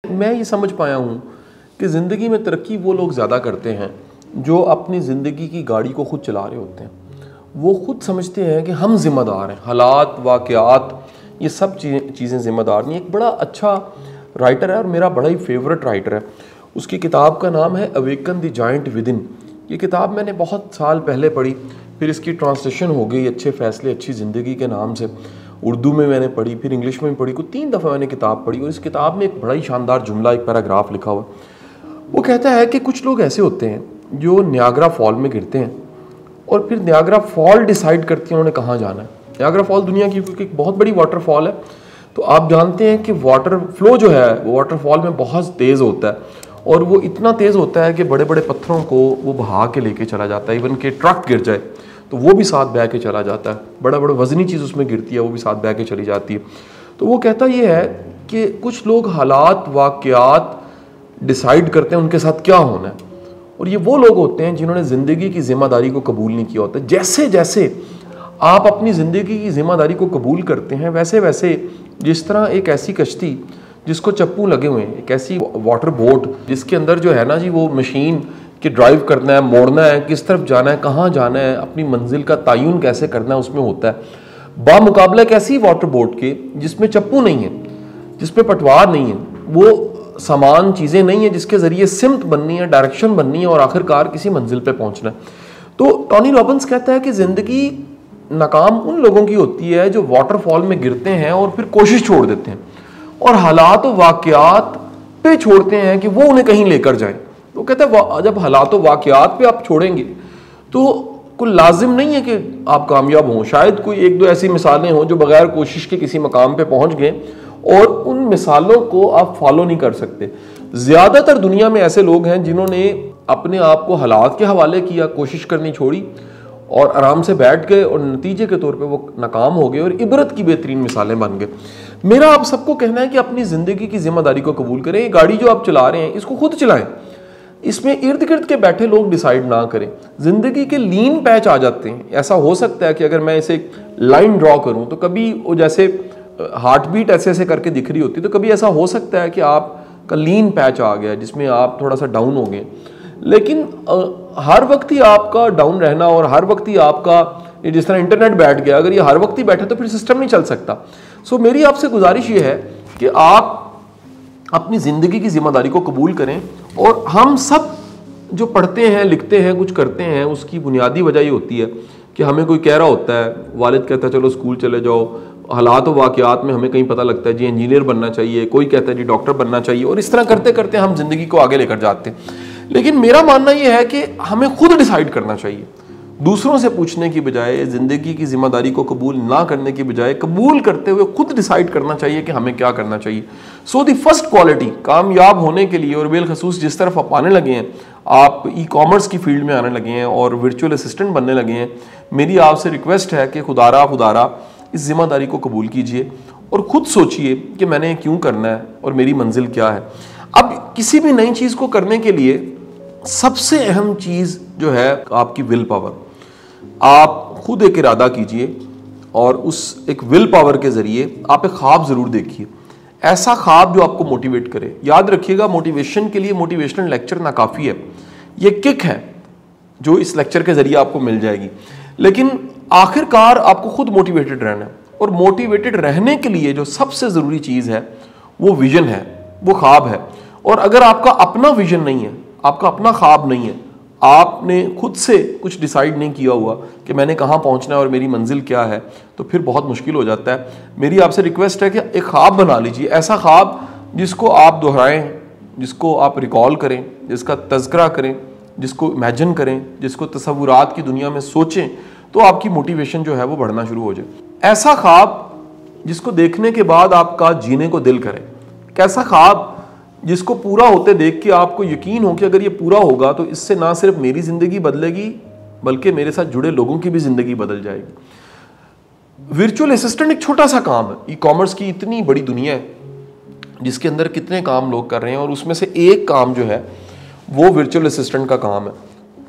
मैं ये समझ पाया हूँ कि ज़िंदगी में तरक्की वो लोग ज़्यादा करते हैं जो अपनी ज़िंदगी की गाड़ी को ख़ुद चला रहे होते हैं। वो ख़ुद समझते हैं कि हम ज़िम्मेदार हैं, हालात वाक़यात ये सब चीज़ें ज़िम्मेदार नहीं। एक बड़ा अच्छा राइटर है और मेरा बड़ा ही फेवरेट राइटर है, उसकी किताब का नाम है अवेकन द जायंट विदिन। ये किताब मैंने बहुत साल पहले पढ़ी, फिर इसकी ट्रांसलेशन हो गई अच्छे फ़ैसले अच्छी ज़िंदगी के नाम से। उर्दू में मैंने पढ़ी, फिर इंग्लिश में पढ़ी, कुछ 3 दफ़ा मैंने किताब पढ़ी। और इस किताब में एक बड़ा ही शानदार जुमला, एक पैराग्राफ लिखा हुआ। वो कहता है कि कुछ लोग ऐसे होते हैं जो नियाग्रा फॉल में गिरते हैं और फिर नियाग्रा फॉल डिसाइड करती है उन्होंने कहाँ जाना है। नियाग्रा फॉल दुनिया की क्योंकि एक बहुत बड़ी वाटरफॉल है, तो आप जानते हैं कि वाटर फ्लो जो है वो वाटरफॉल में बहुत तेज़ होता है और वो इतना तेज़ होता है कि बड़े बड़े पत्थरों को वो बहा के लेके चला जाता है। इवन कि ट्रक गिर जाए तो वो भी साथ बह के चला जाता है, बड़ा बड़ा वजनी चीज़ उसमें गिरती है वो भी साथ बह के चली जाती है। तो वो कहता ये है कि कुछ लोग हालात वाक़यात डिसाइड करते हैं उनके साथ क्या होना है, और ये वो लोग होते हैं जिन्होंने ज़िंदगी की ज़िम्मेदारी को कबूल नहीं किया होता। जैसे जैसे आप अपनी ज़िंदगी की ज़िम्मेदारी को कबूल करते हैं वैसे वैसे, जिस तरह एक ऐसी कश्ती जिसको चप्पू लगे हुए हैं, एक ऐसी वाटर बोट जिसके अंदर जो है ना जी वो मशीन कि ड्राइव करना है, मोड़ना है, किस तरफ जाना है, कहाँ जाना है, अपनी मंजिल का तयन कैसे करना है, उसमें होता है। बामुकाबला एक ऐसी वाटर बोट के जिसमें चप्पू नहीं है, जिसमें पटवार नहीं है, वो सामान चीज़ें नहीं है जिसके ज़रिए सिमत बननी है, डायरेक्शन बननी है और आखिरकार किसी मंजिल पे पहुंचना है। तो टोनी रॉबिन्स कहता है कि ज़िंदगी नाकाम उन लोगों की होती है जो वाटरफॉल में गिरते हैं और फिर कोशिश छोड़ देते हैं और हालात व वाक़यात पे छोड़ते हैं कि वो उन्हें कहीं लेकर जाए। तो कहते हैं जब हालात व वाक़यात पे आप छोड़ेंगे तो कोई लाजिम नहीं है कि आप कामयाब हों। शायद कोई एक दो ऐसी मिसालें हों जो बगैर कोशिश के किसी मकाम पे पहुंच गए और उन मिसालों को आप फॉलो नहीं कर सकते। ज़्यादातर दुनिया में ऐसे लोग हैं जिन्होंने अपने आप को हालात के हवाले किया, कोशिश करनी छोड़ी और आराम से बैठ गए और नतीजे के तौर पे वो नाकाम हो गए और इबरत की बेहतरीन मिसालें बन गए। मेरा आप सबको कहना है कि अपनी ज़िंदगी की जिम्मेदारी को कबूल करें। ये गाड़ी जो आप चला रहे हैं इसको खुद चलाएं, इसमें इर्द गिर्द के बैठे लोग डिसाइड ना करें। ज़िंदगी के लीन पैच आ जाते हैं। ऐसा हो सकता है कि अगर मैं इसे लाइन ड्रॉ करूं तो कभी वो जैसे हार्ट बीट ऐसे ऐसे करके दिख रही होती, तो कभी ऐसा हो सकता है कि आपका लीन पैच आ गया जिसमें आप थोड़ा सा डाउन हो गए। लेकिन हर वक्त ही आपका डाउन रहना और हर वक्त ही आपका जिस तरह इंटरनेट बैठ गया, अगर ये हर वक्त ही बैठे तो फिर सिस्टम नहीं चल सकता। सो मेरी आपसे गुजारिश ये है कि आप अपनी ज़िंदगी की जिम्मेदारी को कबूल करें। और हम सब जो पढ़ते हैं, लिखते हैं, कुछ करते हैं, उसकी बुनियादी वजह ये होती है कि हमें कोई कह रहा होता है, वालिद कहता है चलो स्कूल चले जाओ, हालात व वाक़यात में हमें कहीं पता लगता है जी इंजीनियर बनना चाहिए, कोई कहता है जी डॉक्टर बनना चाहिए, और इस तरह करते करते हम ज़िंदगी को आगे लेकर जाते हैं। लेकिन मेरा मानना यह है कि हमें खुद डिसाइड करना चाहिए, दूसरों से पूछने की बजाय, ज़िंदगी की जिम्मेदारी को कबूल ना करने की बजाय कबूल करते हुए खुद डिसाइड करना चाहिए कि हमें क्या करना चाहिए। सो दी फर्स्ट क्वालिटी कामयाब होने के लिए, और बिलखसूस जिस तरफ आप आने लगे हैं, आप ई कॉमर्स की फील्ड में आने लगे हैं और वर्चुअल असिस्टेंट बनने लगे हैं, मेरी आपसे रिक्वेस्ट है कि खुदारा इस जिम्मेदारी को कबूल कीजिए और ख़ुद सोचिए कि मैंने क्यों करना है और मेरी मंजिल क्या है। अब किसी भी नई चीज़ को करने के लिए सबसे अहम चीज़ जो है आपकी विल पावर। आप खुद एक इरादा कीजिए और उस एक विल पावर के ज़रिए आप एक ख्वाब ज़रूर देखिए, ऐसा ख्वाब जो आपको मोटिवेट करे। याद रखिएगा, मोटिवेशन के लिए मोटिवेशनल लेक्चर ना काफ़ी है, ये किक है जो इस लेक्चर के ज़रिए आपको मिल जाएगी। लेकिन आखिरकार आपको खुद मोटिवेटेड रहना है, और मोटिवेटेड रहने के लिए जो सबसे ज़रूरी चीज़ है वो विजन है, वो ख्वाब है। और अगर आपका अपना विजन नहीं है, आपका अपना ख्वाब नहीं है, आपने खुद से कुछ डिसाइड नहीं किया हुआ कि मैंने कहाँ पहुँचना है और मेरी मंजिल क्या है, तो फिर बहुत मुश्किल हो जाता है। मेरी आपसे रिक्वेस्ट है कि एक ख्वाब बना लीजिए, ऐसा ख्वाब जिसको आप दोहराएं, जिसको आप रिकॉल करें, जिसका तज़किरा करें, जिसको इमेजिन करें, जिसको तसव्वुरात की दुनिया में सोचें, तो आपकी मोटिवेशन जो है वो बढ़ना शुरू हो जाए। ऐसा ख्वाब जिसको देखने के बाद आपका जीने को दिल करे, कैसा ख्वाब जिसको पूरा होते देख के आपको यकीन हो कि अगर ये पूरा होगा तो इससे ना सिर्फ मेरी ज़िंदगी बदलेगी बल्कि मेरे साथ जुड़े लोगों की भी ज़िंदगी बदल जाएगी। वर्चुअल असिस्टेंट एक छोटा सा काम है। ई कॉमर्स की इतनी बड़ी दुनिया है जिसके अंदर कितने काम लोग कर रहे हैं, और उसमें से एक काम जो है वो वर्चुअल असिस्टेंट का काम है।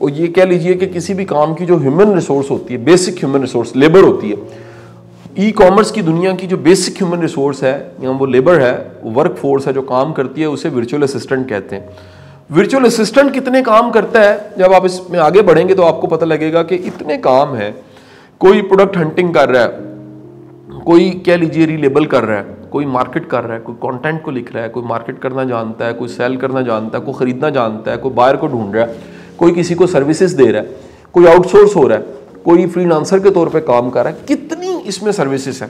और ये कह लीजिए कि किसी भी काम की जो ह्यूमन रिसोर्स होती है, बेसिक ह्यूमन रिसोर्स लेबर होती है, ई कॉमर्स की दुनिया की जो बेसिक ह्यूमन रिसोर्स है या वो लेबर है, वर्क फोर्स है जो काम करती है, उसे वर्चुअल असिस्टेंट कहते हैं। वर्चुअल असिस्टेंट कितने काम करता है, जब आप इसमें आगे बढ़ेंगे तो आपको पता लगेगा कि इतने काम है। कोई प्रोडक्ट हंटिंग कर रहा है, कोई कह लीजिए रीलेबल कर रहा है, कोई मार्केट कर रहा है, कोई कंटेंट को लिख रहा है, कोई मार्केट करना जानता है, कोई सेल करना जानता है, कोई खरीदना जानता है, कोई बायर को ढूंढ रहा है, कोई किसी को सर्विसेज दे रहा है, कोई आउटसोर्स हो रहा है, कोई फ्रीलांसर के तौर पे काम कर रहा है। कितनी इसमें सर्विसेज है।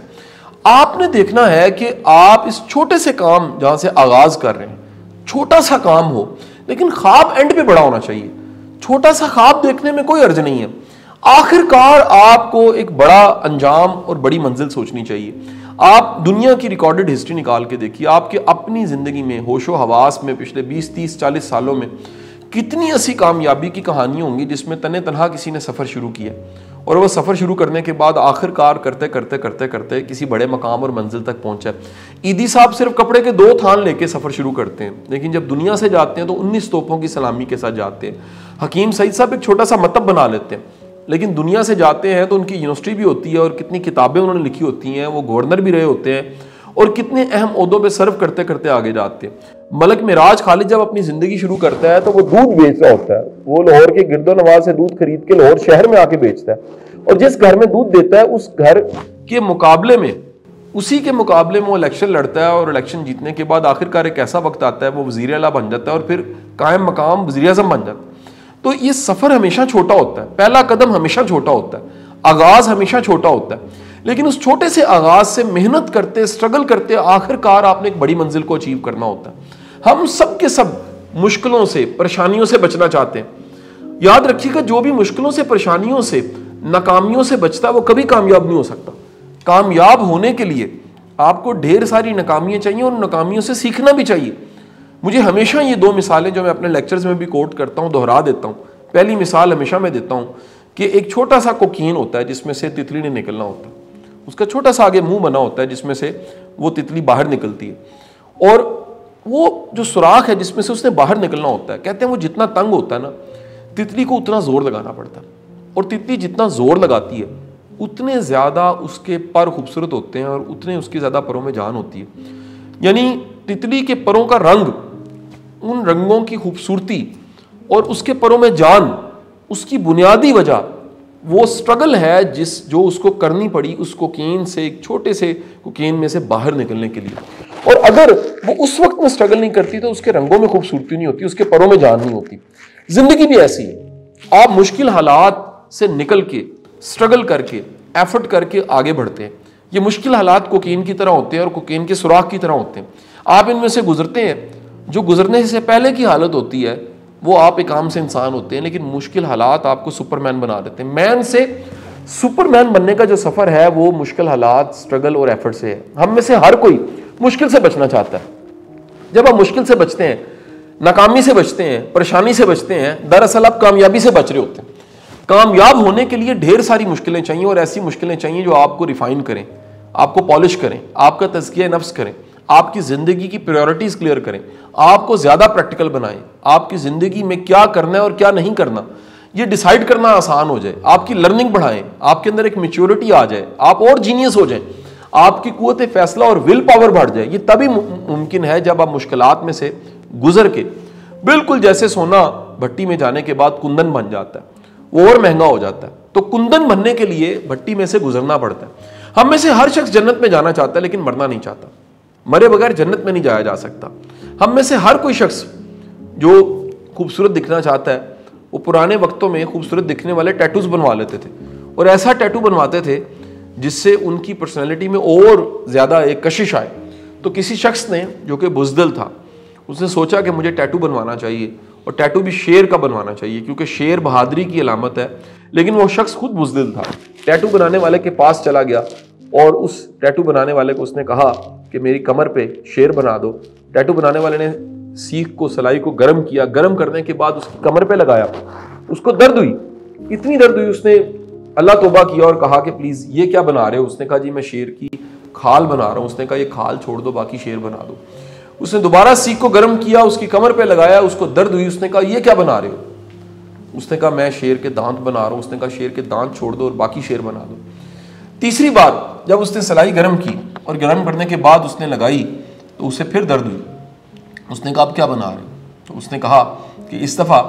आपने देखना है कि आप इस छोटे से काम जहां से आगाज कर रहे हैं, छोटा सा काम हो लेकिन ख्वाब एंड पे बड़ा होना चाहिए। छोटा सा ख्वाब देखने में कोई अर्ज नहीं है, आखिरकार आपको एक बड़ा अंजाम और बड़ी मंजिल सोचनी चाहिए। आप दुनिया की रिकॉर्डेड हिस्ट्री निकाल के देखिए, आपके अपनी जिंदगी में होशो हवास में पिछले 20, 30, 40 सालों में कितनी ऐसी कामयाबी की कहानी होंगी जिसमें तने तनहा किसी ने सफर शुरू किया और वह सफर शुरू करने के बाद आखिरकार करते करते करते करते किसी बड़े मकाम और मंजिल तक पहुंचा। ईदी साहब सिर्फ कपड़े के 2 थान लेके सफर शुरू करते हैं, लेकिन जब दुनिया से जाते हैं तो 19 तोपों की सलामी के साथ जाते हैं। हकीम सईद साहब एक छोटा सा मतब बना लेते हैं, लेकिन दुनिया से जाते हैं तो उनकी यूनिवर्सिटी भी होती है और कितनी किताबें उन्होंने लिखी होती हैं, वो गवर्नर भी रहे होते हैं और कितने अहम ओहदों पे सर्व करते करते आगे जाते हैं। मलक मिराज खालिद जब अपनी जिंदगी शुरू करता है तो वो दूध बेच रहा होता है। वो लाहौर के गिरदो नवाज से दूध खरीद के लाहौर शहर में आके बेचता है और जिस घर में दूध देता है उस घर के मुकाबले में, उसी के मुकाबले में वो इलेक्शन लड़ता है और इलेक्शन जीतने के बाद आखिरकार एक ऐसा वक्त आता है वो वजीर आला बन जाता है और फिर कायम मकाम वजीर आज़म बन जाता है। तो ये सफर हमेशा छोटा होता है, पहला कदम हमेशा छोटा होता है, आगाज हमेशा छोटा होता है, लेकिन उस छोटे से आगाज से मेहनत करते, स्ट्रगल करते आखिरकार आपने एक बड़ी मंजिल को अचीव करना होता है। हम सब के सब मुश्किलों से, परेशानियों से बचना चाहते हैं। याद रखिएगा, जो भी मुश्किलों से, परेशानियों से, नाकामियों से बचता है वो कभी कामयाब नहीं हो सकता। कामयाब होने के लिए आपको ढेर सारी नाकामियां चाहिए और नाकामियों से सीखना भी चाहिए। मुझे हमेशा ये 2 मिसालें जो मैं अपने लेक्चर्स में भी कोट करता हूँ, दोहरा देता हूँ। पहली मिसाल हमेशा मैं देता हूँ कि एक छोटा सा कोकीन होता है जिसमें से तितली ने निकलना होता है। उसका छोटा सा आगे मुंह बना होता है जिसमें से वो तितली बाहर निकलती है और वो जो सुराख है जिसमें से उसने बाहर निकलना होता है, कहते हैं वो जितना तंग होता है ना, तितली को उतना जोर लगाना पड़ता है और तितली जितना जोर लगाती है उतने ज्यादा उसके पर खूबसूरत होते हैं और उतने उसकी ज्यादा परों में जान होती है। यानी तितली के परों का रंग, उन रंगों की खूबसूरती और उसके परों में जान, उसकी बुनियादी वजह वो स्ट्रगल है जो उसको करनी पड़ी उस कोकीन से, एक छोटे से कोकीन में से बाहर निकलने के लिए। और अगर वो उस वक्त में स्ट्रगल नहीं करती तो उसके रंगों में खूबसूरती नहीं होती, उसके परों में जान नहीं होती। जिंदगी भी ऐसी है, आप मुश्किल हालात से निकल के, स्ट्रगल करके, एफर्ट करके आगे बढ़ते हैं। ये मुश्किल हालात कोकीन की तरह होते हैं और कोकीन के सुराख की तरह होते हैं। आप इनमें से गुजरते हैं, जो गुजरने से पहले की हालत होती है वो आप एक आम से इंसान होते हैं, लेकिन मुश्किल हालात आपको सुपरमैन बना देते हैं। मैन से सुपरमैन बनने का जो सफर है वो मुश्किल हालात, स्ट्रगल और एफर्ट से है। हम में से हर कोई मुश्किल से बचना चाहता है। जब आप मुश्किल से बचते हैं, नाकामी से बचते हैं, परेशानी से बचते हैं, दरअसल आप कामयाबी से बच रहे होते हैं। कामयाब होने के लिए ढेर सारी मुश्किलें चाहिए और ऐसी मुश्किलें चाहिए जो आपको रिफाइन करें, आपको पॉलिश करें, आपका तज़किया नफ्स करें, आपकी जिंदगी की प्रायोरिटीज क्लियर करें, आपको ज्यादा प्रैक्टिकल बनाएं, आपकी जिंदगी में क्या करना है और क्या नहीं करना ये डिसाइड करना आसान हो जाए, आपकी लर्निंग बढ़ाएं, आपके अंदर एक मैच्योरिटी आ जाए, आप और जीनियस हो जाएं, आपकी कुव्वत फैसला और विल पावर बढ़ जाए। ये तभी मुमकिन है जब आप मुश्किलात में से गुजर के, बिल्कुल जैसे सोना भट्टी में जाने के बाद कुंदन बन जाता है, वो और महंगा हो जाता है, तो कुंदन बनने के लिए भट्टी में से गुजरना पड़ता है। हम में से हर शख्स जन्नत में जाना चाहता है लेकिन मरना नहीं चाहता। मरे बगैर जन्नत में नहीं जाया जा सकता। हम में से हर कोई शख्स जो खूबसूरत दिखना चाहता है वो पुराने वक्तों में खूबसूरत दिखने वाले टैटूज बनवा लेते थे और ऐसा टैटू बनवाते थे जिससे उनकी पर्सनैलिटी में और ज्यादा एक कशिश आए। तो किसी शख्स ने जो कि बुज़दिल था, उसने सोचा कि मुझे टैटू बनवाना चाहिए और टैटू भी शेर का बनवाना चाहिए क्योंकि शेर बहादुरी की अलामत है। लेकिन वो शख्स खुद बुज़दिल था। टैटू बनाने वाले के पास चला गया और उस टैटू बनाने वाले को उसने कहा कि मेरी कमर पे शेर बना दो। टैटू बनाने वाले ने सीख को, सलाई को गर्म किया, गर्म करने के बाद उसकी कमर पे लगाया। उसको दर्द हुई, इतनी दर्द हुई, उसने अल्लाह तौबा किया और कहा कि प्लीज ये क्या बना रहे हो। उसने कहा जी मैं शेर की खाल बना रहा हूँ। उसने कहा ये खाल छोड़ दो, बाकी शेर बना दो। उसने दोबारा सीख को गर्म किया, उसकी कमर पे लगाया, उसको दर्द हुई। उसने कहा ये क्या बना रहे हो। उसने कहा मैं शेर के दांत बना रहा हूँ। उसने कहा शेर के दांत छोड़ दो और बाकी शेर बना दो। तीसरी बार जब उसने सिलाई गर्म की और गर्म करने के बाद उसने लगाई तो उसे फिर दर्द हुई। उसने कहा आप क्या बना रहे हो? तो उसने कहा कि इस दफ़ा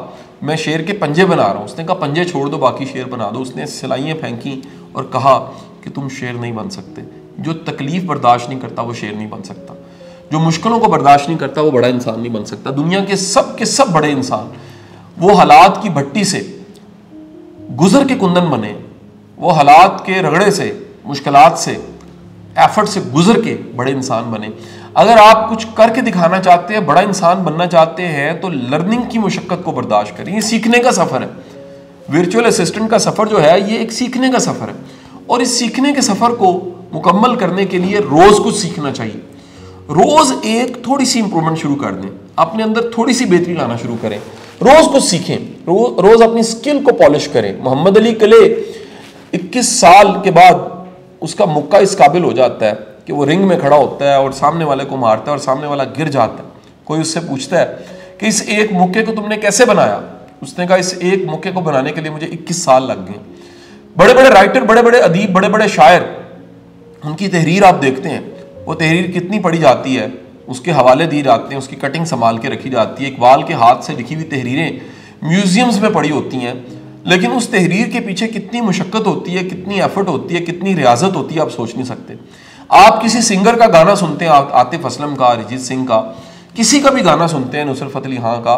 मैं शेर के पंजे बना रहा हूँ। उसने कहा पंजे छोड़ दो, बाकी शेर बना दो। उसने सिलाइयाँ फेंकी और कहा कि तुम शेर नहीं बन सकते। जो तकलीफ़ बर्दाश्त नहीं करता वो शेर नहीं बन सकता। जो मुश्किलों को बर्दाश्त नहीं करता वो बड़ा इंसान नहीं बन सकता। दुनिया के सब बड़े इंसान वो हालात की भट्टी से गुजर के कुंदन बने, वो हालात के रगड़े से, मुश्किलात से, एफर्ट से गुजर के बड़े इंसान बने। अगर आप कुछ करके दिखाना चाहते हैं, बड़ा इंसान बनना चाहते हैं, तो लर्निंग की मुशक्कत को बर्दाश्त करें। ये सीखने का सफ़र है। वर्चुअल असिस्टेंट का सफ़र जो है ये एक सीखने का सफ़र है, और इस सीखने के सफ़र को मुकम्मल करने के लिए रोज़ कुछ सीखना चाहिए। रोज़ एक थोड़ी सी इंप्रूवमेंट शुरू कर दें, अपने अंदर थोड़ी सी बेहतरी लाना शुरू करें, रोज़ कुछ सीखें, रोज़ अपनी स्किल को पॉलिश करें। मोहम्मद अली कले 21 साल के बाद उसका मुक्का इस काबिल हो जाता है कि वो रिंग में खड़ा होता है और सामने वाले को मारता है और सामने वाला गिर जाता है। कोई उससे पूछता है कि इस एक मुक्के को तुमने कैसे बनाया? उसने कहा इस एक मुक्के को बनाने के लिए मुझे 21 साल लग गए। बड़े बड़े राइटर, बड़े बड़े अदीब, बड़े बड़े शायर, उनकी तहरीर आप देखते हैं, वो तहरीर कितनी पढ़ी जाती है, उसके हवाले दिए जाते हैं, उसकी कटिंग संभाल के रखी जाती है। इकबाल के हाथ से लिखी हुई तहरीरें म्यूजियम्स में पड़ी होती हैं, लेकिन उस तहरीर के पीछे कितनी मुशक्कत होती है, कितनी एफर्ट होती है, कितनी रियाजत होती है, आप सोच नहीं सकते। आप किसी सिंगर का गाना सुनते हैं, आतिफ असलम का, अरिजीत सिंह का, किसी का भी गाना सुनते हैं, नुसरत फतेह अली खां का,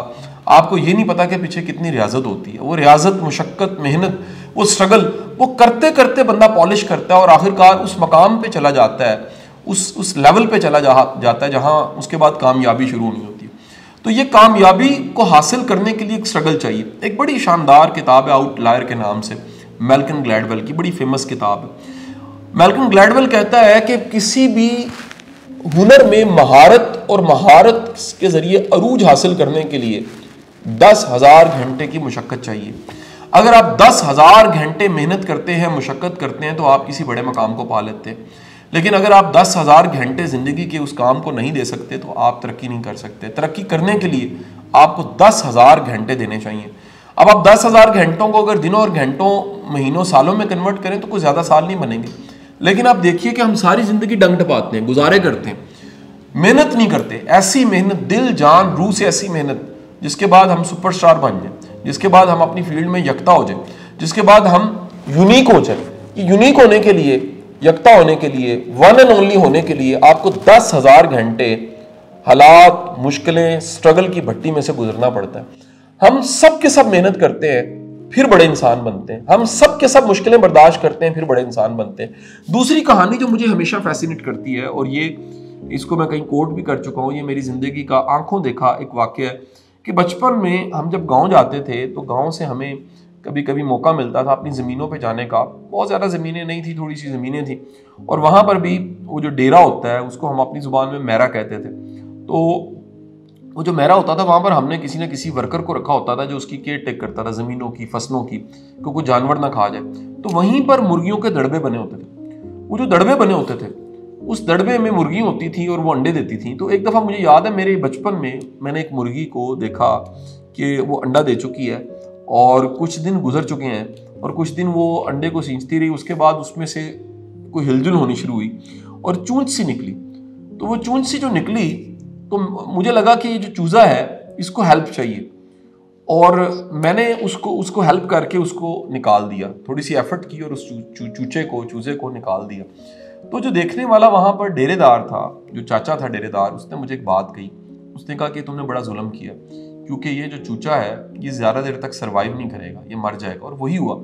आपको ये नहीं पता कि पीछे कितनी रियाजत होती है। वो रियाजत, मुशक्कत, मेहनत, वो स्ट्रगल, वो करते करते बंदा पॉलिश करता है और आखिरकार उस मकाम पे चला जाता है, उस लेवल पे चला जाता है जहाँ उसके बाद कामयाबी शुरू होनी होती है। तो ये कामयाबी को हासिल करने के लिए एक स्ट्रगल चाहिए। एक बड़ी शानदार किताब है आउटलायर के नाम से, मैल्कम ग्लैडवेल की, बड़ी फेमस किताब है। मैल्कम ग्लैडवेल कहता है कि किसी भी हुनर में महारत और महारत के जरिए अरूज हासिल करने के लिए 10,000 घंटे की मुशक्कत चाहिए। अगर आप 10,000 घंटे मेहनत करते हैं, मुशक्कत करते हैं, तो आप किसी बड़े मकाम को पा लेते हैं। लेकिन अगर आप 10,000 घंटे ज़िंदगी के उस काम को नहीं दे सकते तो आप तरक्की नहीं कर सकते। तरक्की करने के लिए आपको 10,000 घंटे देने चाहिए। अब आप 10,000 घंटों को अगर दिनों और घंटों, महीनों, सालों में कन्वर्ट करें तो कोई ज़्यादा साल नहीं बनेंगे। लेकिन आप देखिए कि हम सारी ज़िंदगी डंग टपाते हैं, गुजारे करते हैं, मेहनत नहीं करते। ऐसी मेहनत, दिल जान रूह से ऐसी मेहनत, जिसके बाद हम सुपरस्टार बन जाए, जिसके बाद हम अपनी फील्ड में यकता हो जाए, जिसके बाद हम यूनिक हो जाए। यूनिक होने के लिए, यकता होने के लिए, वन एंड ओनली होने के लिए आपको 10,000 घंटे हालात, मुश्किलें, स्ट्रगल की भट्टी में से गुजरना पड़ता है। हम सब के सब मेहनत करते हैं, फिर बड़े इंसान बनते हैं। हम सब के सब मुश्किलें बर्दाश्त करते हैं, फिर बड़े इंसान बनते हैं। दूसरी कहानी जो मुझे हमेशा फैसिनेट करती है, और ये इसको मैं कहीं कोट भी कर चुका हूँ, ये मेरी जिंदगी का आंखों देखा एक वाकया है कि बचपन में हम जब गाँव जाते थे तो गाँव से हमें कभी कभी मौका मिलता था अपनी ज़मीनों पे जाने का। बहुत ज़्यादा ज़मीनें नहीं थी, थोड़ी सी ज़मीनें थी, और वहाँ पर भी वो जो डेरा होता है उसको हम अपनी ज़ुबान में मैरा कहते थे। तो वो जो मैरा होता था वहाँ पर हमने किसी न किसी वर्कर को रखा होता था जो उसकी केयर टेक करता था, ज़मीनों की, फसलों की, क्योंकि कोई जानवर ना खा जाए। तो वहीं पर मुर्गियों के दड़बे बने होते थे। वो जो दड़बे बने होते थे उस दड़बे में मुर्गी होती थी और वो अंडे देती थी। तो एक दफ़ा मुझे याद है, मेरे बचपन में मैंने एक मुर्गी को देखा कि वो अंडा दे चुकी है और कुछ दिन गुजर चुके हैं और कुछ दिन वो अंडे को सींचती रही। उसके बाद उसमें से कोई हिलजुल होनी शुरू हुई और चूंच सी निकली। तो वो चूंच सी जो निकली तो मुझे लगा कि ये जो चूज़ा है इसको हेल्प चाहिए, और मैंने उसको हेल्प करके उसको निकाल दिया। थोड़ी सी एफर्ट की और उस चूजे को निकाल दिया। तो जो देखने वाला वहाँ पर डेरेदार था, जो चाचा था डेरेदार, उसने मुझे एक बात कही। उसने कहा कि तुमने बड़ा जुल्म किया, क्योंकि ये जो चूचा है ये ज़्यादा देर तक सर्वाइव नहीं करेगा, ये मर जाएगा। और वही हुआ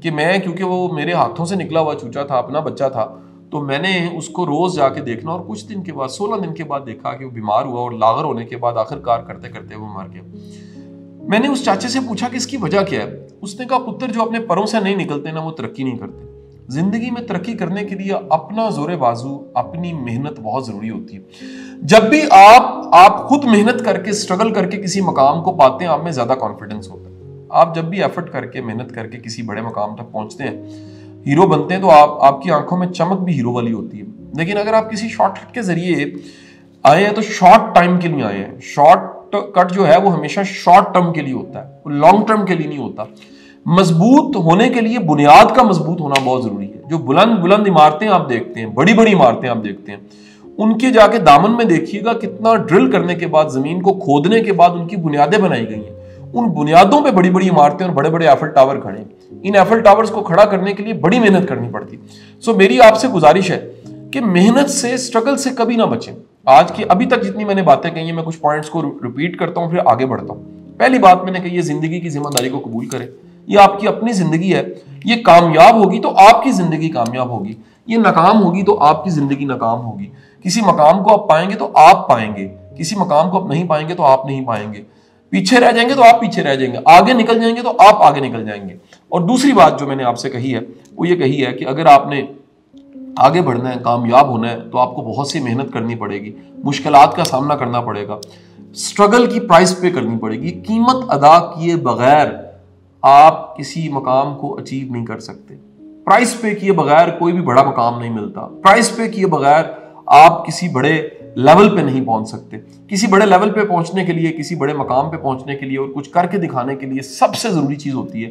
कि मैं, क्योंकि वो मेरे हाथों से निकला हुआ चूचा था, अपना बच्चा था, तो मैंने उसको रोज़ जाके देखना, और कुछ दिन के बाद, 16 दिन के बाद देखा कि वो बीमार हुआ और लागर होने के बाद आखिरकार करते करते वो मर गया। मैंने उस चाचे से पूछा कि इसकी वजह क्या है। उसने कहा, पुत्र जो अपने परों से नहीं निकलते ना वो तरक्की नहीं करते। जिंदगी में तरक्की करने के लिए अपना जोरे बाजू, अपनी मेहनत बहुत जरूरी होती है। जब भी आप खुद मेहनत करके, स्ट्रगल करके किसी मकाम को पाते हैं, आप में ज्यादा कॉन्फिडेंस होता है। आप जब भी एफर्ट करके, मेहनत करके किसी बड़े मकाम तक पहुंचते हैं, हीरो बनते हैं, तो आपकी आंखों में चमक भी हीरो वाली होती है। लेकिन अगर आप किसी शॉर्टकट के जरिए आए हैं तो शॉर्ट टाइम के लिए आए हैं। शॉर्ट कट जो है वो हमेशा शॉर्ट टर्म के लिए होता है, वो लॉन्ग टर्म के लिए नहीं होता। मजबूत होने के लिए बुनियाद का मजबूत होना बहुत जरूरी है। जो बुलंद बुलंद इमारतें आप देखते हैं, बड़ी बड़ी इमारतें आप देखते हैं, उनके जाके दामन में देखिएगा कितना ड्रिल करने के बाद, जमीन को खोदने के बाद उनकी बुनियादें बनाई गई हैं। उन बुनियादों पे बड़ी बड़ी इमारतें और बड़े बड़े एफल टावर खड़े हैं। इन एफल टावर्स को खड़ा करने के लिए बड़ी मेहनत करनी पड़ती। सो मेरी आपसे गुजारिश है कि मेहनत से, स्ट्रगल से कभी ना बचें। आज की अभी तक जितनी मैंने बातें कही हैं, मैं कुछ पॉइंट्स को रिपीट करता हूं, फिर आगे बढ़ता हूं। पहली बात मैंने कही है, जिंदगी की जिम्मेदारी को कबूल करें। ये आपकी अपनी जिंदगी है। ये कामयाब होगी तो आपकी जिंदगी कामयाब होगी, ये नाकाम होगी तो आपकी जिंदगी नाकाम होगी। किसी मकाम को आप पाएंगे तो आप पाएंगे, किसी मकाम को आप नहीं पाएंगे तो आप नहीं पाएंगे। पीछे रह जाएंगे तो आप पीछे रह जाएंगे, आगे निकल जाएंगे तो आप आगे निकल जाएंगे। और दूसरी बात जो मैंने आपसे कही है वो ये कही है कि अगर आपने आगे बढ़ना है, कामयाब होना है, तो आपको बहुत सी मेहनत करनी पड़ेगी, मुश्किलात का सामना करना पड़ेगा, स्ट्रगल की प्राइस पे करनी पड़ेगी। कीमत अदा किए बगैर आप किसी मकाम को अचीव नहीं कर सकते। प्राइस पे किए बगैर कोई भी बड़ा मकाम नहीं मिलता। प्राइस पे किए बगैर आप किसी बड़े लेवल पे नहीं पहुंच सकते। किसी बड़े लेवल पे पहुंचने के लिए, किसी बड़े मकाम पे पहुंचने के लिए और कुछ करके दिखाने के लिए सबसे जरूरी चीज होती है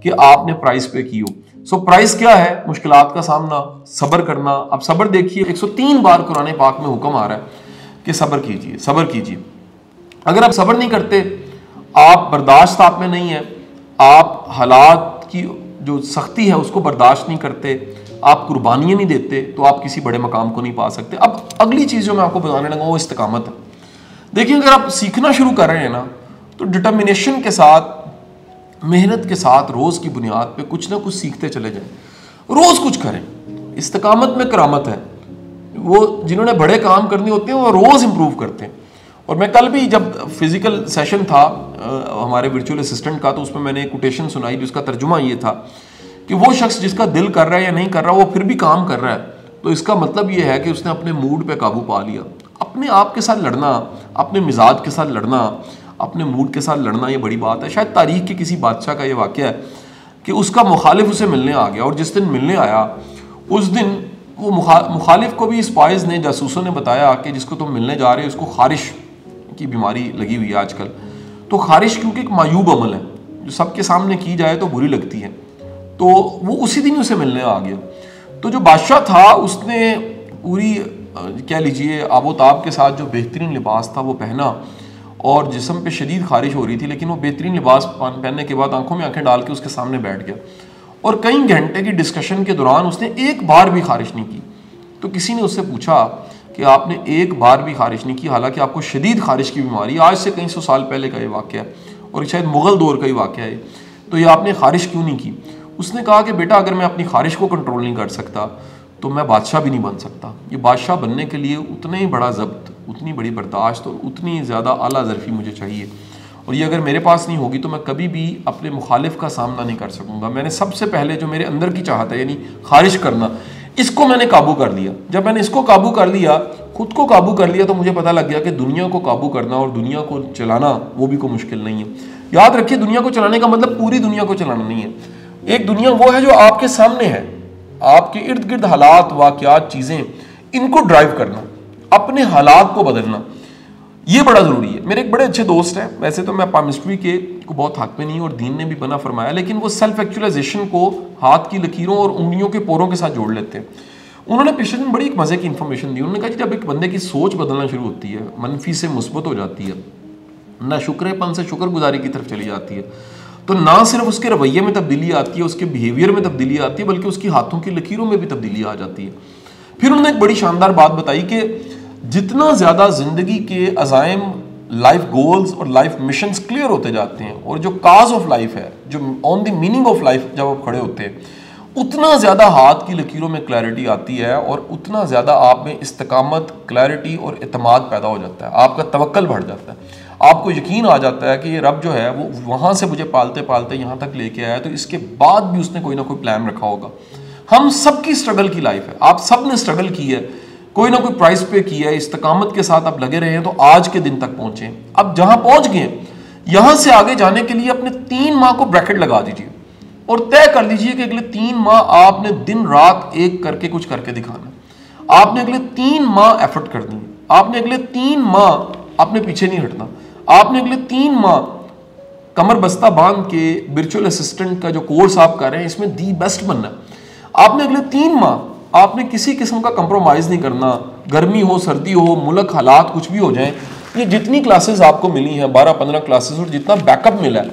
कि आपने प्राइस पे की हो। सो प्राइस क्या है? मुश्किलात का सामना, सब्र करना। अब सब्र देखिए, 103 बार कुरान पाक में हुक्म आ रहा है कि सब्र कीजिए, सब्र कीजिए। अगर आप सब्र नहीं करते, आप बर्दाश्त आप में नहीं है, आप हालात की जो सख्ती है उसको बर्दाश्त नहीं करते, आप कुर्बानियां नहीं देते, तो आप किसी बड़े मकाम को नहीं पा सकते। अब अगली चीज जो मैं आपको बताने लगा वो इस्तिकामत है। देखिए, अगर आप सीखना शुरू कर रहे हैं ना, तो डिटर्मिनेशन के साथ, मेहनत के साथ, रोज की बुनियाद पे कुछ ना कुछ सीखते चले जाएं, रोज कुछ करें। इस्तिकामत में करामत है। वो जिन्होंने बड़े काम करने होते हैं वो रोज इंप्रूव करते हैं। और मैं कल भी जब फिजिकल सेशन था हमारे वर्चुअल असिस्टेंट का, तो उसमें मैंने एक कोटेशन सुनाई जिसका तर्जुमा ये था कि वो शख्स जिसका दिल कर रहा है या नहीं कर रहा, वो फिर भी काम कर रहा है, तो इसका मतलब ये है कि उसने अपने मूड पे काबू पा लिया। अपने आप के साथ लड़ना, अपने मिजाज के साथ लड़ना, अपने मूड के साथ लड़ना, ये बड़ी बात है। शायद तारीख के किसी बादशाह का ये वाक़या है कि उसका मुखालिफ उसे मिलने आ गया, और जिस दिन मिलने आया उस दिन वो मुखालिफ को भी स्पाइज ने, जासूसों ने बताया कि जिसको तुम मिलने जा रहे हो उसको खारिश की बीमारी लगी हुई है आजकल। तो खारिश क्योंकि एक मायूब अमल है, जो सबके सामने की जाए तो बुरी लगती है, तो वो उसी दिन उसे मिलने आ गया। तो जो बादशाह था उसने पूरी कह लीजिए आबोताब के साथ जो बेहतरीन लिबास था वो पहना, और जिस्म पे शदीद खारिश हो रही थी, लेकिन वो बेहतरीन लिबास पहनने के बाद आंखों में आंखें डाल के उसके सामने बैठ गया। और कई घंटे की डिस्कशन के दौरान उसने एक बार भी खारिश नहीं की। तो किसी ने उससे पूछा कि आपने एक बार भी खारिश नहीं की, हालांकि आपको शदीद खारिश की बीमारी, आज से कई सौ साल पहले का ये वाक़या है और शायद मुग़ल दौर का ही वाक़या है, तो ये आपने खारिश क्यों नहीं की? उसने कहा कि बेटा, अगर मैं अपनी खारिश को कंट्रोल नहीं कर सकता तो मैं बादशाह भी नहीं बन सकता। ये बादशाह बनने के लिए उतना ही बड़ा ज़ब्त, उतनी बड़ी बर्दाश्त और उतनी ज़्यादा आला ज़र्फ़ी मुझे चाहिए, और ये अगर मेरे पास नहीं होगी तो मैं कभी भी अपने मुखालिफ का सामना नहीं कर सकूँगा। मैंने सबसे पहले जो मेरे अंदर की चाहत है, यानी खारिश करना, इसको मैंने काबू कर लिया। जब मैंने इसको काबू कर लिया, खुद को काबू कर लिया, तो मुझे पता लग गया कि दुनिया को काबू करना और दुनिया को चलाना वो भी कोई मुश्किल नहीं है। याद रखिए, दुनिया को चलाने का मतलब पूरी दुनिया को चलाना नहीं है। एक दुनिया वो है जो आपके सामने है, आपके इर्द गिर्द हालात, वाक़यात, चीज़ें, इनको ड्राइव करना, अपने हालात को बदलना, ये बड़ा ज़रूरी है। मेरे एक बड़े अच्छे दोस्त हैं, वैसे तो मैं पामिस्ट्री के को बहुत हक में नहीं, और दीन ने भी बना फरमाया, लेकिन वो सेल्फ एक्चुअलाइजेशन को हाथ की लकीरों और उंगलियों के पोरों के साथ जोड़ लेते हैं। उन्होंने पिछले दिन बड़ी एक मज़े की इन्फॉर्मेशन दी। उन्होंने कहा कि जब एक बंदे की सोच बदलना शुरू होती है, मनफी से मुस्बत हो जाती है, ना शुक्रपन से शुक्रगुजारी की तरफ चली जाती है, तो ना सिर्फ उसके रवैये में तब्दीली आती है, उसके बिहेवियर में तब्दीली आती है, बल्कि उसकी हाथों की लकीरों में भी तब्दीली आ जाती है। फिर उन्होंने एक बड़ी शानदार बात बताई कि जितना ज़्यादा ज़िंदगी के अज़ाइम, लाइफ गोल्स और लाइफ मिशंस क्लियर होते जाते हैं, और जो काज ऑफ लाइफ है, जो on the meaning of life जब आप खड़े होते हैं, उतना ज़्यादा हाथ की लकीरों में क्लैरिटी आती है, और उतना ज़्यादा आप में इस्तिकामत, क्लैरिटी और एतमाद पैदा हो जाता है। आपका तवक्कल बढ़ जाता है, आपको यकीन आ जाता है कि ये रब जो है वो वहाँ से मुझे पालते पालते यहाँ तक लेके आया, तो इसके बाद भी उसने कोई ना कोई प्लान रखा होगा। हम सबकी स्ट्रगल की लाइफ है, आप सब ने स्ट्रगल की है, कोई ना कोई प्राइस पे की है, इस्तिकामत के साथ आप लगे रहे हैं, तो आज के दिन तक पहुंचे। अब जहां पहुंच गए, यहां से आगे जाने के लिए अपने 3 माह को ब्रैकेट लगा दीजिए और तय कर लीजिए कि अगले 3 माह आपने दिन रात एक करके कुछ करके दिखाना। आपने अगले 3 माह एफर्ट करनी है, आपने अगले 3 माह अपने पीछे नहीं हटना, आपने अगले 3 माह कमर बस्ता बांध के वर्चुअल असिस्टेंट का जो कोर्स आप कर रहे हैं इसमें दी बेस्ट बनना है। आपने अगले 3 माह आपने किसी किस्म का कंप्रोमाइज़ नहीं करना, गर्मी हो सर्दी हो मुल्क हालात कुछ भी हो जाए। ये जितनी क्लासेस आपको मिली हैं 12-15 क्लासेस और जितना बैकअप मिला है,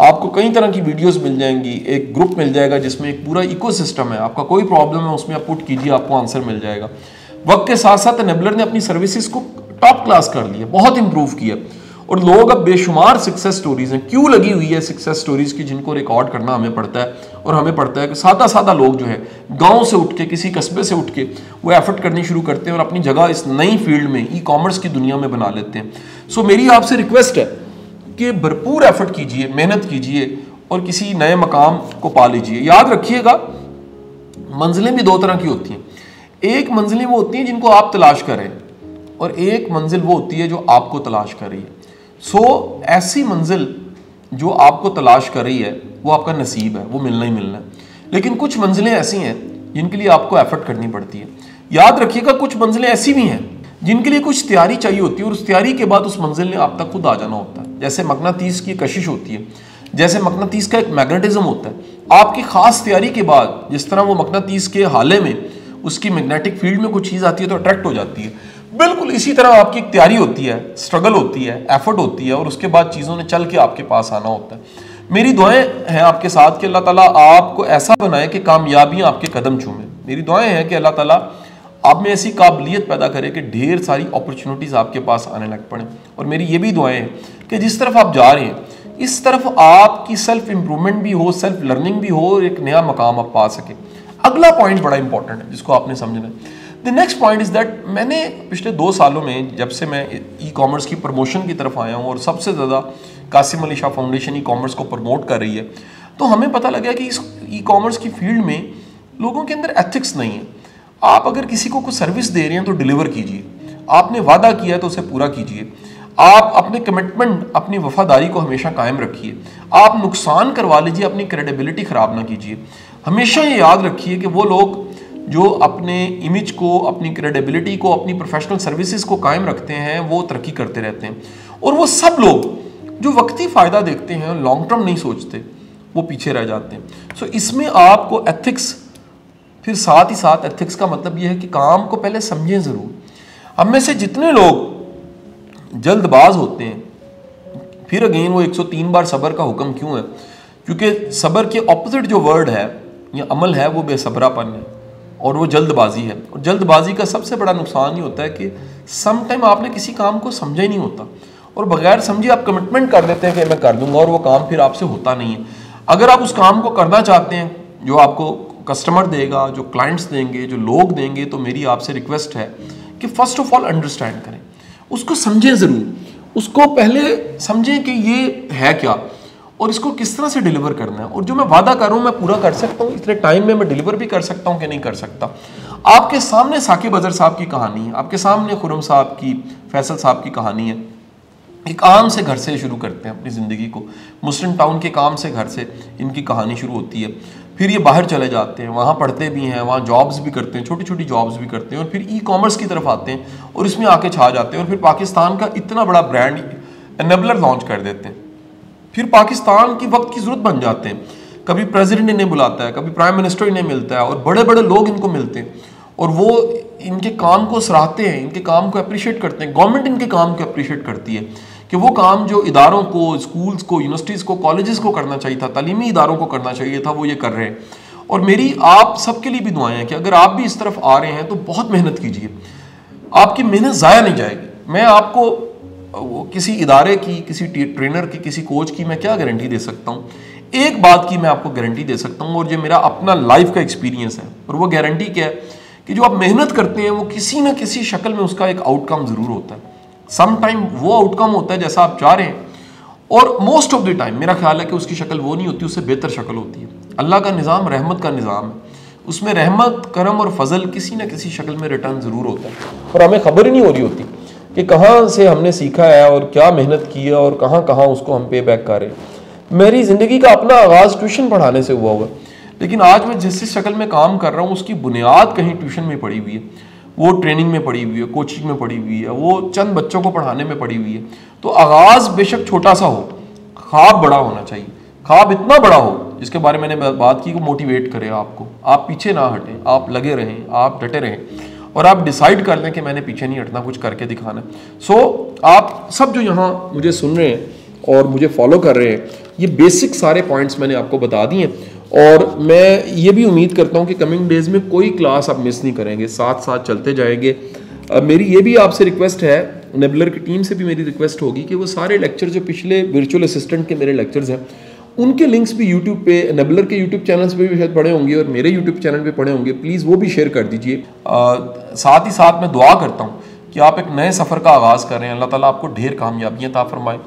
आपको कई तरह की वीडियोस मिल जाएंगी, एक ग्रुप मिल जाएगा जिसमें एक पूरा इकोसिस्टम है, आपका कोई प्रॉब्लम है उसमें आप पुट कीजिए, आपको आंसर मिल जाएगा। वक्त के साथ साथ एनेबलर ने अपनी सर्विसेज को टॉप क्लास कर लिया, बहुत इंप्रूव किया और लोग अब बेशुमार सक्सेस स्टोरीज हैं। क्यों लगी हुई है सक्सेस स्टोरीज की, जिनको रिकॉर्ड करना हमें पड़ता है और हमें पड़ता है कि सादा सादा लोग जो है गांव से उठ के किसी कस्बे से उठ के वो एफर्ट करनी शुरू करते हैं और अपनी जगह इस नई फील्ड में ई कॉमर्स की दुनिया में बना लेते हैं। सो मेरी आपसे रिक्वेस्ट है कि भरपूर एफर्ट कीजिए, मेहनत कीजिए और किसी नए मकाम को पा लीजिए। याद रखिएगा मंजिलें भी 2 तरह की होती हैं। एक मंजिलें वो होती हैं जिनको आप तलाश करें और एक मंजिल वो होती है जो आपको तलाश कर रही है। सो ऐसी मंजिल जो आपको तलाश कर रही है वो आपका नसीब है, वो मिलना ही मिलना है। लेकिन कुछ मंजिलें ऐसी हैं जिनके लिए आपको एफर्ट करनी पड़ती है। याद रखिएगा कुछ मंजिलें ऐसी भी हैं जिनके लिए कुछ तैयारी चाहिए होती है और उस तैयारी के बाद उस मंजिल ने आप तक खुद आ जाना होता है। जैसे मकनातीस की कशिश होती है, जैसे मकनातीस का एक मैग्नेटिज्म होता है। आपकी खास तैयारी के बाद जिस तरह वो मकनातीस के हाले में उसकी मैग्नेटिक फील्ड में कुछ चीज़ आती है तो अट्रैक्ट हो जाती है, बिल्कुल इसी तरह आपकी एक तैयारी होती है, स्ट्रगल होती है, एफर्ट होती है और उसके बाद चीज़ों ने चल के आपके पास आना होता है। मेरी दुआएं हैं आपके साथ कि अल्लाह ताला आपको ऐसा बनाए कि कामयाबियां आपके कदम चूमें। मेरी दुआएं हैं कि अल्लाह ताला आप में ऐसी काबिलियत पैदा करे कि ढेर सारी अपॉर्चुनिटीज़ आपके पास आने लग पड़े। और मेरी ये भी दुआएं हैं कि जिस तरफ आप जा रहे हैं इस तरफ आपकी सेल्फ इंप्रूवमेंट भी हो, सेल्फ लर्निंग भी हो और एक नया मकाम आप पा सके। अगला पॉइंट बड़ा इंपॉर्टेंट है जिसको आपने समझना है। The next point is that मैंने पिछले 2 सालों में जब से मैं ई कॉमर्स की प्रमोशन की तरफ आया हूँ और सबसे ज़्यादा Qasim Ali Shah foundation e commerce को प्रमोट कर रही है, तो हमें पता लगा कि इस ई कॉमर्स की फील्ड में लोगों के अंदर एथिक्स नहीं है। आप अगर किसी को कुछ सर्विस दे रहे हैं तो डिलीवर कीजिए, आपने वादा किया है तो उसे पूरा कीजिए, आप अपने कमिटमेंट अपनी वफादारी को हमेशा कायम रखिए, आप नुकसान करवा लीजिए अपनी क्रेडिबिलिटी ख़राब ना कीजिए। हमेशा ये याद रखिए कि वो लोग जो अपने इमेज को, अपनी क्रेडिबिलिटी को, अपनी प्रोफेशनल सर्विसेज को कायम रखते हैं वो तरक्की करते रहते हैं और वो सब लोग जो वक्ती फ़ायदा देखते हैं लॉन्ग टर्म नहीं सोचते वो पीछे रह जाते हैं। सो इसमें आपको एथिक्स, फिर साथ ही साथ एथिक्स का मतलब ये है कि काम को पहले समझें ज़रूर। हम में से जितने लोग जल्दबाज होते हैं, फिर अगेन वो 103 बार सब्र का हुक्म क्यों है, क्योंकि सब्र के ऑपोजिट जो वर्ड है या अमल है वो बेसब्रापन है और वो जल्दबाजी है। और जल्दबाजी का सबसे बड़ा नुकसान ये होता है कि सम टाइम आपने किसी काम को समझा ही नहीं होता और बगैर समझे आप कमिटमेंट कर देते हैं कि मैं कर दूंगा और वो काम फिर आपसे होता नहीं है। अगर आप उस काम को करना चाहते हैं जो आपको कस्टमर देगा, जो क्लाइंट्स देंगे, जो लोग देंगे, तो मेरी आपसे रिक्वेस्ट है कि फर्स्ट ऑफ ऑल अंडरस्टैंड करें, उसको समझें ज़रूर, उसको पहले समझें कि ये है क्या और इसको किस तरह से डिलीवर करना है और जो मैं वादा कर रहा हूँ मैं पूरा कर सकता हूँ, इतने टाइम में मैं डिलीवर भी कर सकता हूँ कि नहीं कर सकता। आपके सामने साकिब अजहर साहब की कहानी है, आपके सामने खुरम साहब की, फैसल साहब की कहानी है। एक आम से घर से शुरू करते हैं अपनी ज़िंदगी को, मुस्लिम टाउन के काम से घर से इनकी कहानी शुरू होती है। फिर ये बाहर चले जाते हैं, वहाँ पढ़ते भी हैं, वहाँ जॉब्स भी करते हैं, छोटी छोटी जॉब्स भी करते हैं और फिर ई कॉमर्स की तरफ आते हैं और इसमें आके छा जाते हैं और फिर पाकिस्तान का इतना बड़ा ब्रांड एनेबलर लॉन्च कर देते हैं। फिर पाकिस्तान की वक्त की ज़रूरत बन जाते हैं, कभी प्रेसिडेंट इन्हें बुलाता है, कभी प्राइम मिनिस्टर इन्हें मिलता है और बड़े बड़े लोग इनको मिलते हैं और वो इनके काम को सराहते हैं, इनके काम को अप्रिशिएट करते हैं। गवर्नमेंट इनके काम को अप्रिशिएट करती है कि वो काम जो इदारों को, स्कूल्स को, यूनिवर्सिटीज़ को, कॉलेजेस को करना चाहिए था, तालीमी इदारों को करना चाहिए था, वो ये कर रहे हैं। और मेरी आप सबके लिए भी दुआएं हैं कि अगर आप भी इस तरफ आ रहे हैं तो बहुत मेहनत कीजिए, आपकी मेहनत ज़ाया नहीं जाएगी। मैं आपको किसी इदारे की, किसी ट्रेनर की, किसी कोच की मैं क्या गारंटी दे सकता हूँ? एक बात की मैं आपको गारंटी दे सकता हूँ और जो मेरा अपना लाइफ का एक्सपीरियंस है, और वो गारंटी क्या है कि जो आप मेहनत करते हैं वो किसी ना किसी शक्ल में उसका एक आउटकम ज़रूर होता है। सम टाइम वो आउटकम होता है जैसा आप चाह रहे हैं और मोस्ट ऑफ द टाइम मेरा ख्याल है कि उसकी शक्ल वो नहीं होती, उससे बेहतर शक्ल होती है। अल्लाह का निज़ाम रहमत का निज़ाम है, उसमें रहमत, करम और फजल किसी न किसी शक्ल में रिटर्न ज़रूर होता है और हमें खबर ही नहीं हो रही होती कि कहाँ से हमने सीखा है और क्या मेहनत की है और कहाँ कहाँ उसको हम पे बैक कर रहे हैं। मेरी ज़िंदगी का अपना आगाज़ ट्यूशन पढ़ाने से हुआ होगा, लेकिन आज मैं जिस शक्ल में काम कर रहा हूँ उसकी बुनियाद कहीं ट्यूशन में पड़ी हुई है, वो ट्रेनिंग में पड़ी हुई है, कोचिंग में पड़ी हुई है, वो चंद बच्चों को पढ़ाने में पड़ी हुई है। तो आगाज़ बेशक छोटा सा हो, ख्वाब बड़ा होना चाहिए। ख्वाब इतना बड़ा हो जिसके बारे में मैंने बात की, को मोटिवेट करे आपको। आप पीछे ना हटें, आप लगे रहें, आप डटे रहें और आप डिसाइड कर लें कि मैंने पीछे नहीं हटना, कुछ करके दिखाना। सो आप सब जो यहाँ मुझे सुन रहे हैं और मुझे फॉलो कर रहे हैं, ये बेसिक सारे पॉइंट्स मैंने आपको बता दिए और मैं ये भी उम्मीद करता हूँ कि कमिंग डेज में कोई क्लास आप मिस नहीं करेंगे, साथ साथ चलते जाएंगे। मेरी ये भी आपसे रिक्वेस्ट है, नेबलर की टीम से भी मेरी रिक्वेस्ट होगी कि वो सारे लेक्चर जो पिछले वर्चुअल असिस्टेंट के मेरे लेक्चर्स हैं उनके लिंक्स भी यूट्यूब पे, नेबलर के यूट्यूब चैनल्स पे भी शायद पड़े होंगे और मेरे यूट्यूब चैनल पे पड़े होंगे, प्लीज़ वो भी शेयर कर दीजिए। साथ ही साथ मैं दुआ करता हूँ कि आप एक नए सफ़र का आगाज़ कर रहे हैं, अल्लाह ताला आपको ढेर कामयाबियाँ अता फरमाए,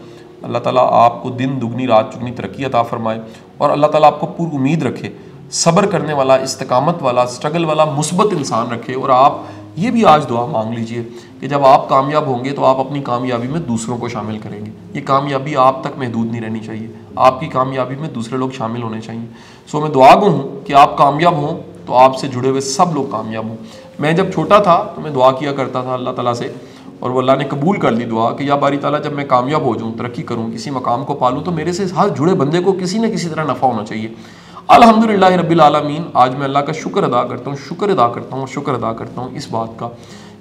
अल्लाह ताला आपको दिन दुगनी रात चुगनी तरक्की अता फरमाए और अल्लाह ताला आपको पूरी उम्मीद रखे, सब्र करने वाला, इस्तकामत वाला, स्ट्रगल वाला, मुस्बत इंसान रखे। और आप ये भी आज दुआ मांग लीजिए कि जब आप कामयाब होंगे तो आप अपनी कामयाबी में दूसरों को शामिल करेंगे। ये कामयाबी आप तक महदूद नहीं रहनी चाहिए, आपकी कामयाबी में दूसरे लोग शामिल होने चाहिए। सो मैं दुआ गो हूँ कि आप कामयाब हों तो आपसे जुड़े हुए सब लोग कामयाब हों। मैं जब छोटा था तो मैं दुआ किया करता था अल्लाह ताला से और वो अल्लाह ने कबूल कर ली दुआ कि या बारी ताला जब मैं कामयाब हो जाऊँ, तरक्की करूँ, किसी मकाम को पालूँ तो मेरे से हर जुड़े बंदे को किसी न किसी तरह नफ़ा होना चाहिए। अल्हम्दुलिल्लाह रब्बिल आलमीन। आज मैं अल्लाह का शुक्र अदा करता हूँ, शुक्र अदा करता हूँ इस बात का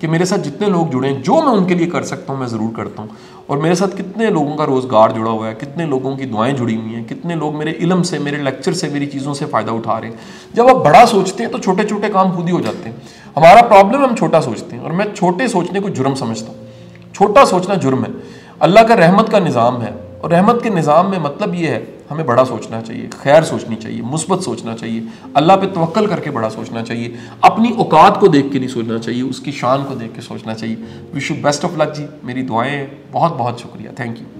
कि मेरे साथ जितने लोग जुड़े हैं, जो मैं उनके लिए कर सकता हूँ मैं ज़रूर करता हूँ। और मेरे साथ कितने लोगों का रोज़गार जुड़ा हुआ है, कितने लोगों की दुआएं जुड़ी हुई हैं, कितने लोग मेरे इल्म से, मेरे लेक्चर से, मेरी चीज़ों से फ़ायदा उठा रहे हैं। जब आप बड़ा सोचते हैं तो छोटे छोटे काम खुद ही हो जाते हैं। हमारा प्रॉब्लम हम छोटा सोचते हैं और मैं छोटे सोचने को जुर्म समझता हूँ। छोटा सोचना जुर्म है। अल्लाह का रहमत का निज़ाम है और रहमत के निज़ाम में मतलब ये है हमें बड़ा सोचना चाहिए, खैर सोचनी चाहिए, मुस्बत सोचना चाहिए, अल्लाह पे तवक्कल करके बड़ा सोचना चाहिए, अपनी औकात को देख के नहीं सोचना चाहिए, उसकी शान को देख के सोचना चाहिए। Wish you best of luck जी, मेरी दुआएं, बहुत बहुत शुक्रिया, थैंक यू।